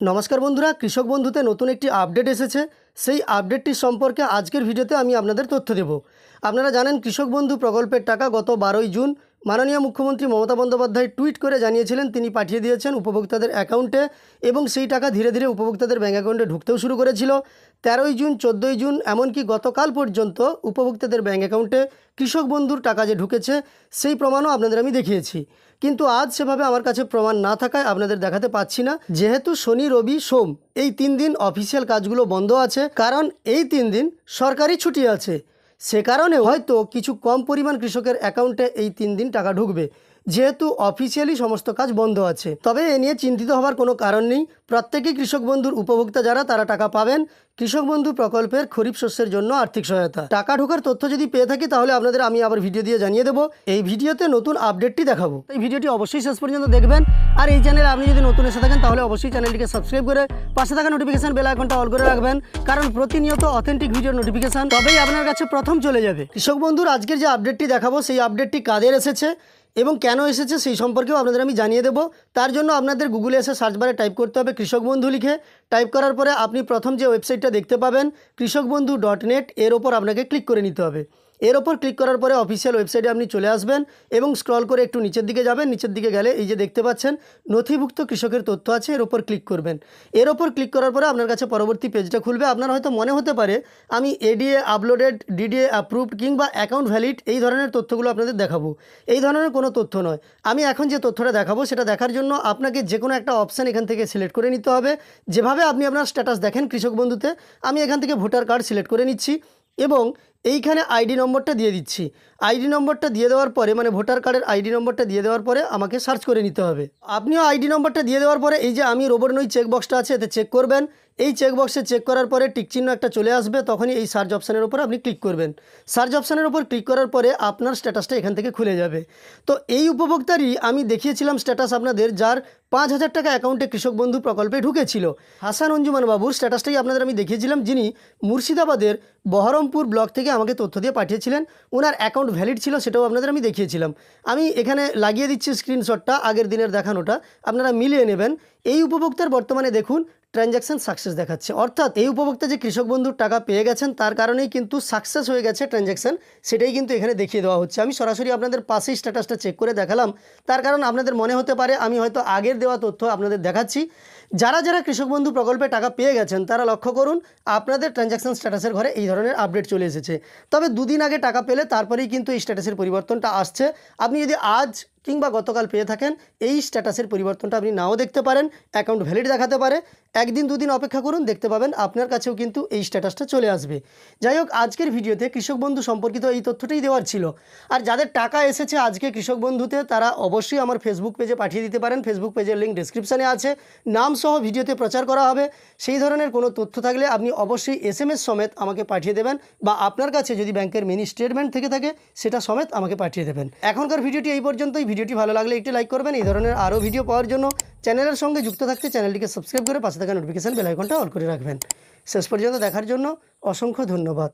নমস্কার বন্ধুরা, কৃষক বন্ধুতে নতুন একটি আপডেট এসেছে। সেই আপডেটটি সম্পর্কে আজকের ভিডিওতে আমি আপনাদের তথ্য দেব। আপনারা জানেন কৃষক বন্ধু প্রকল্পের টাকা গত 12ই জুন মাননীয় মুখ্যমন্ত্রী মমতা বন্দ্যোপাধ্যায় টুইট করে জানিয়েছিলেন তিনি পাঠিয়ে দিয়েছেন উপভোক্তাদের অ্যাকাউন্টে এবং সেই টাকা ধীরে ধীরে উপভোক্তাদের ব্যাঙ্ক অ্যাকাউন্টে ঢুকতেও শুরু করেছিল। 13ই জুন, 14ই জুন, এমনকি গতকাল পর্যন্ত উপভোক্তাদের ব্যাঙ্ক অ্যাকাউন্টে কৃষক বন্ধুর টাকা যে ঢুকেছে সেই প্রমাণও আপনাদের আমি দেখিয়েছি। কিন্তু আজ সেভাবে আমার কাছে প্রমাণ না থাকায় আপনাদের দেখাতে পাচ্ছি না, যেহেতু শনি, রবি, সোম এই 3 দিন অফিসিয়াল কাজগুলো বন্ধ আছে, কারণ এই 3 দিন সরকারি ছুটি আছে। সে কারণে হয়তো কিছু কম পরিমাণ কৃষকের অ্যাকাউন্টে এই 3 দিন টাকা ঢুকবে, যেহেতু অফিসিয়ালি সমস্ত কাজ বন্ধ আছে। তবে এ নিয়ে চিন্তিত হওয়ার কোনো কারণ নেই। প্রত্যেকেই কৃষক বন্ধুর উপভোক্তা যারা, তারা টাকা পাবেন। কৃষক বন্ধু প্রকল্পের খরিফ শস্যের জন্য আর্থিক সহায়তা টাকা ঢোকার তথ্য যদি পেয়ে থাকি তাহলে আপনাদের আমি আবার ভিডিও দিয়ে জানিয়ে দেবো। এই ভিডিওতে নতুন আপডেটটি দেখাবো, এই ভিডিওটি অবশ্যই শেষ পর্যন্ত দেখবেন। আর এই চ্যানেলে আপনি যদি নতুন এসে থাকেন তাহলে অবশ্যই চ্যানেলটিকে সাবস্ক্রাইব করে পাশে থাকা নোটিফিকেশন বেল আইকনটা অল করে রাখবেন, কারণ প্রতিনিয়ত অথেন্টিক ভিডিওর নোটিফিকেশন তবেই আপনার কাছে প্রথম চলে যাবে। কৃষক বন্ধুর আজকের যে আপডেটটি দেখাবো সেই আপডেটটি কাদের এসেছে এবং কেন এসেছে সেই সম্পর্কেও আপনাদের আমি জানিয়ে দেবো। তার জন্য আপনাদের গুগলে এসে সার্চ বারে টাইপ করতে হবে কৃষক বন্ধু লিখে। টাইপ করার পরে আপনি প্রথম যে ওয়েবসাইটটা দেখতে পাবেন কৃষকবন্ধু.net, এর ওপর আপনাকে ক্লিক করে নিতে হবে। এর ওপর ক্লিক করার পরে অফিসিয়াল ওয়েবসাইটে আপনি চলে আসবেন এবং স্ক্রল করে একটু নিচের দিকে যাবেন। নিচের দিকে গেলে এই যে দেখতে পাচ্ছেন নথিভুক্ত কৃষকের তথ্য আছে, এর ওপর ক্লিক করবেন। এর ওপর ক্লিক করার পরে আপনার কাছে পরবর্তী পেজটা খুলবে। আপনার হয়তো মনে হতে পারে আমি এডিএ আপলোডেড, ডিডিএ অ্যাপ্রুভড কিংবা অ্যাকাউন্ট ভ্যালিড এই ধরনের তথ্যগুলো আপনাদের দেখাবো। এই ধরনের কোনো তথ্য নয়। আমি এখন যে তথ্যটা দেখাবো সেটা দেখার জন্য আপনাকে যে কোনো একটা অপশান এখান থেকে সিলেক্ট করে নিতে হবে। যেভাবে আপনি আপনার স্ট্যাটাস দেখেন কৃষক বন্ধুতে, আমি এখান থেকে ভোটার কার্ড সিলেক্ট করে নিচ্ছি এবং এইখানে আইডি নম্বরটা দিয়ে দিচ্ছি। আইডি নম্বরটা দিয়ে দেওয়ার পরে, মানে ভোটার কার্ডের আইডি নম্বরটা দিয়ে দেওয়ার পরে আমাকে সার্চ করে নিতে হবে। আপনিও আইডি নম্বরটা দিয়ে দেওয়ার পরে এই যে আমি রোবট নই চেকবক্সটা আছে এতে চেক করবেন। এই চেকবক্সে চেক করার পরে টিকচিহ্ন একটা চলে আসবে, তখনই এই সার্চ অপশানের উপর আপনি ক্লিক করবেন। সার্চ অপশানের উপর ক্লিক করার পরে আপনার স্ট্যাটাসটা এখান থেকে খুলে যাবে। তো এই উপভোক্তারই আমি দেখিয়েছিলাম স্ট্যাটাস আপনাদের, যার 5,000 টাকা অ্যাকাউন্টে কৃষক বন্ধু প্রকল্পে ঢুকেছিল। হাসান অঞ্জুমান বাবুর স্ট্যাটাসটাই আপনাদের আমি দেখিয়েছিলাম, যিনি মুর্শিদাবাদের বহরমপুর ব্লক থেকে আমাকে তথ্য দিয়ে পাঠিয়েছিলেন। ওনার অ্যাকাউন্ট ভ্যালিড ছিল, সেটাও আপনাদের আমি দেখিয়েছিলাম। আমি এখানে লাগিয়ে দিচ্ছি স্ক্রিনশটটা, আগের দিনের দেখানোটা আপনারা মিলিয়ে নেবেন। এই উপভোক্তার বর্তমানে দেখুন ট্রানজ্যাকশান সাকসেস দেখাচ্ছে, অর্থাৎ এই উপভোক্তা যে কৃষক বন্ধুর টাকা পেয়ে গেছেন তার কারণেই কিন্তু সাকসেস হয়ে গেছে ট্রানজ্যাকশান, সেটাই কিন্তু এখানে দেখিয়ে দেওয়া হচ্ছে। আমি সরাসরি আপনাদের পাশেই স্ট্যাটাসটা চেক করে দেখালাম, তার কারণ আপনাদের মনে হতে পারে আমি হয়তো আগের দেওয়া তথ্য আপনাদের দেখাচ্ছি। যারা যারা কৃষক বন্ধু প্রকল্পে টাকা পেয়ে গেছেন তারা লক্ষ্য করুন আপনাদের ট্রানজ্যাকশান স্ট্যাটাসের ঘরে এই ধরনের আপডেট চলে এসেছে। তবে 2 দিন আগে টাকা পেলে তারপরেই কিন্তু এই স্ট্যাটাসের পরিবর্তনটা আসছে। আপনি যদি আজ কিংবা গতকাল পেয়ে থাকেন এই স্ট্যাটাসের পরিবর্তনটা আপনি নাও দেখতে পারেন, অ্যাকাউন্ট ভ্যালিড দেখাতে পারে। 1 দিন 2 দিন অপেক্ষা করুন, দেখতে পাবেন আপনার কাছেও কিন্তু এই স্ট্যাটাসটা চলে আসবে। যাই হোক, আজকের ভিডিওতে কৃষক বন্ধু সম্পর্কিত এই তথ্যটাই দেওয়ার ছিল। আর যাদের টাকা এসেছে আজকে কৃষক বন্ধুতে তারা অবশ্যই আমার ফেসবুক পেজে পাঠিয়ে দিতে পারেন। ফেসবুক পেজের লিঙ্ক ডেসক্রিপশানে আছে, নাম সহ ভিডিওতে প্রচার করা হবে। সেই ধরনের কোনো তথ্য থাকলে আপনি অবশ্যই SMS সমেত আমাকে পাঠিয়ে দেবেন, বা আপনার কাছে যদি ব্যাংকের মিনি স্টেটমেন্ট থেকে থাকে সেটা সমেত আমাকে পাঠিয়ে দেবেন। এখনকার ভিডিওটি এই পর্যন্তই। ভিডিওটি ভালো লাগলে একটি লাইক করবেন। এই ধরনের আরও ভিডিও পাওয়ার জন্য চ্যানেলের সঙ্গে যুক্ত থাকতে চ্যানেলটিকে সাবস্ক্রাইব করে পাশে থাকা নোটিফিকেশন বেল আইকনটা অল করে রাখবেন। শেষ পর্যন্ত দেখার জন্য অসংখ্য ধন্যবাদ।